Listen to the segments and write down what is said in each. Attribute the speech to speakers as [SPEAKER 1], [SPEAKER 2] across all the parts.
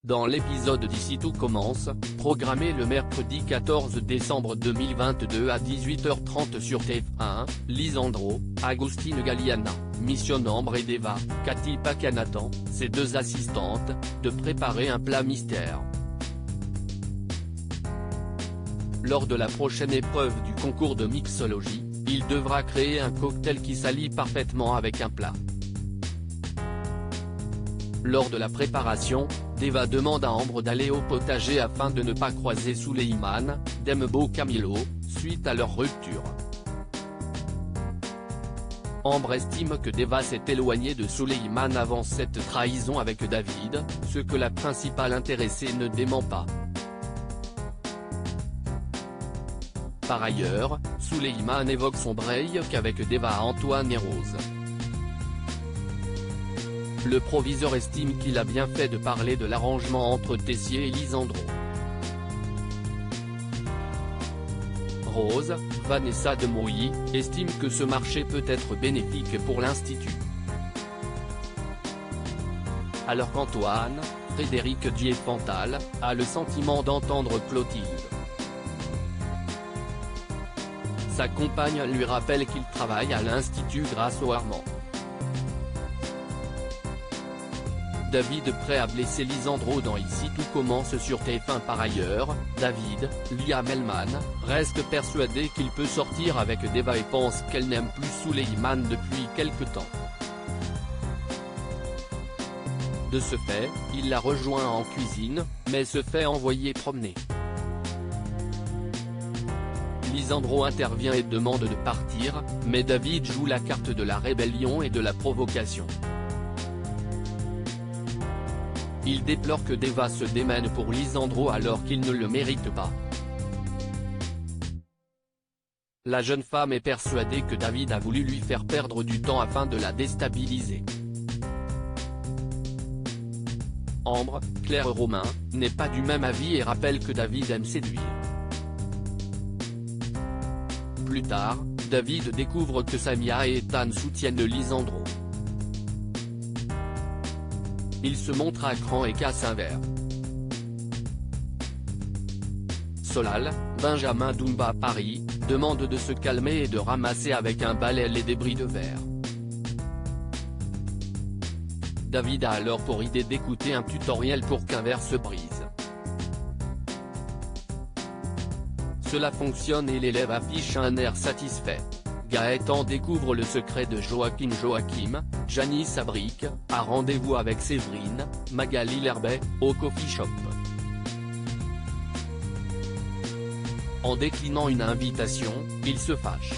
[SPEAKER 1] Dans l'épisode d'Ici tout commence, programmé le mercredi 14 décembre 2022 à 18h30 sur TF1, Lisandro, Agustine Galliana, missionne Ambre et Deva, Cathy Pacanatan, ses deux assistantes, de préparer un plat mystère. Lors de la prochaine épreuve du concours de mixologie, il devra créer un cocktail qui s'allie parfaitement avec un plat. Lors de la préparation, Deva demande à Ambre d'aller au potager afin de ne pas croiser Souleymane, Dembo Camilo, suite à leur rupture. Ambre estime que Deva s'est éloignée de Souleymane avant cette trahison avec David, ce que la principale intéressée ne dément pas. Par ailleurs, Souleymane évoque son break avec Deva, Antoine et Rose. Le proviseur estime qu'il a bien fait de parler de l'arrangement entre Tessier et Lisandro. Rose, Vanessa de Mouilly, estime que ce marché peut être bénéfique pour l'Institut. Alors qu'Antoine, Frédéric Diefenthal, a le sentiment d'entendre Clotilde. Sa compagne lui rappelle qu'il travaille à l'Institut grâce au Armand. David prêt à blesser Lisandro dans Ici tout commence sur TF1. Par ailleurs, David, Liam Hellman, reste persuadé qu'il peut sortir avec Deva et pense qu'elle n'aime plus Souleymane depuis quelque temps. De ce fait, il la rejoint en cuisine, mais se fait envoyer promener. Lisandro intervient et demande de partir, mais David joue la carte de la rébellion et de la provocation. Il déplore que Deva se démène pour Lisandro alors qu'il ne le mérite pas. La jeune femme est persuadée que David a voulu lui faire perdre du temps afin de la déstabiliser. Ambre, Claire Romain, n'est pas du même avis et rappelle que David aime séduire. Plus tard, David découvre que Samia et Ethan soutiennent Lisandro. Il se montre à cran et casse un verre. Solal, Benjamin Dumba Paris, demande de se calmer et de ramasser avec un balai les débris de verre. David a alors pour idée d'écouter un tutoriel pour qu'un verre se brise. Cela fonctionne et l'élève affiche un air satisfait. Gaëtan découvre le secret de Joachim. Janice Abric, a rendez-vous avec Séverine, Magali Lerbet, au coffee shop. En déclinant une invitation, il se fâche.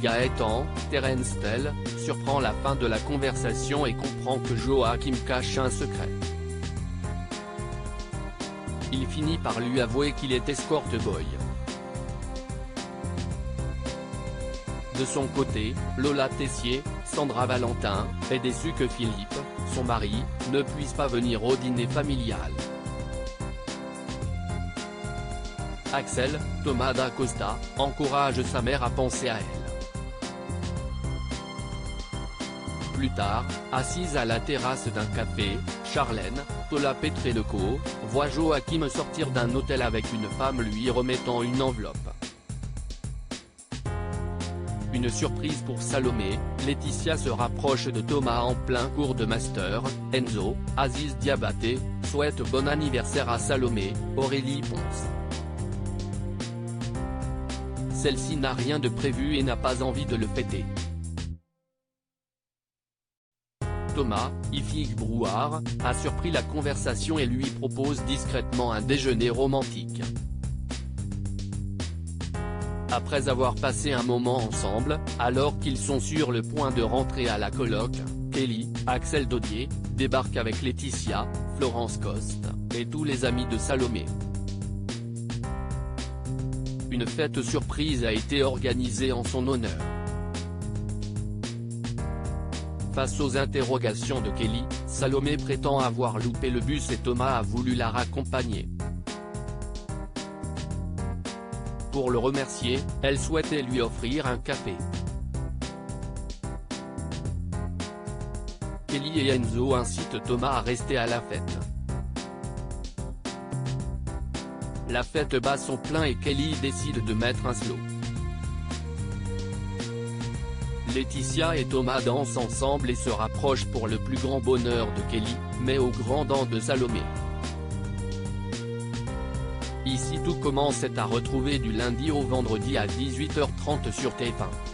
[SPEAKER 1] Gaëtan, Terence Tell, surprend la fin de la conversation et comprend que Joachim cache un secret. Il finit par lui avouer qu'il est escort boy. De son côté, Lola Tessier, Sandra Valentin, est déçue que Philippe, son mari, ne puisse pas venir au dîner familial. Axel, Thomas d'Acosta, encourage sa mère à penser à elle. Plus tard, assise à la terrasse d'un café, Charlène, Tola Petrenko, voit Joachim sortir d'un hôtel avec une femme lui remettant une enveloppe. Une surprise pour Salomé, Laetitia se rapproche de Thomas en plein cours de master. Enzo, Aziz Diabaté, souhaite bon anniversaire à Salomé, Aurélie Ponce. Celle-ci n'a rien de prévu et n'a pas envie de le fêter. Thomas, Yves Brouard, a surpris la conversation et lui propose discrètement un déjeuner romantique. Après avoir passé un moment ensemble, alors qu'ils sont sur le point de rentrer à la coloc, Kelly, Axel Dodier, débarque avec Laetitia, Florence Coste, et tous les amis de Salomé. Une fête surprise a été organisée en son honneur. Face aux interrogations de Kelly, Salomé prétend avoir loupé le bus et Thomas a voulu la raccompagner. Pour le remercier, elle souhaitait lui offrir un café. Kelly et Enzo incitent Thomas à rester à la fête. La fête bat son plein et Kelly décide de mettre un slow. Laetitia et Thomas dansent ensemble et se rapprochent pour le plus grand bonheur de Kelly, mais aux grandes dents de Salomé. Ici tout commence est à retrouver du lundi au vendredi à 18h30 sur TF1.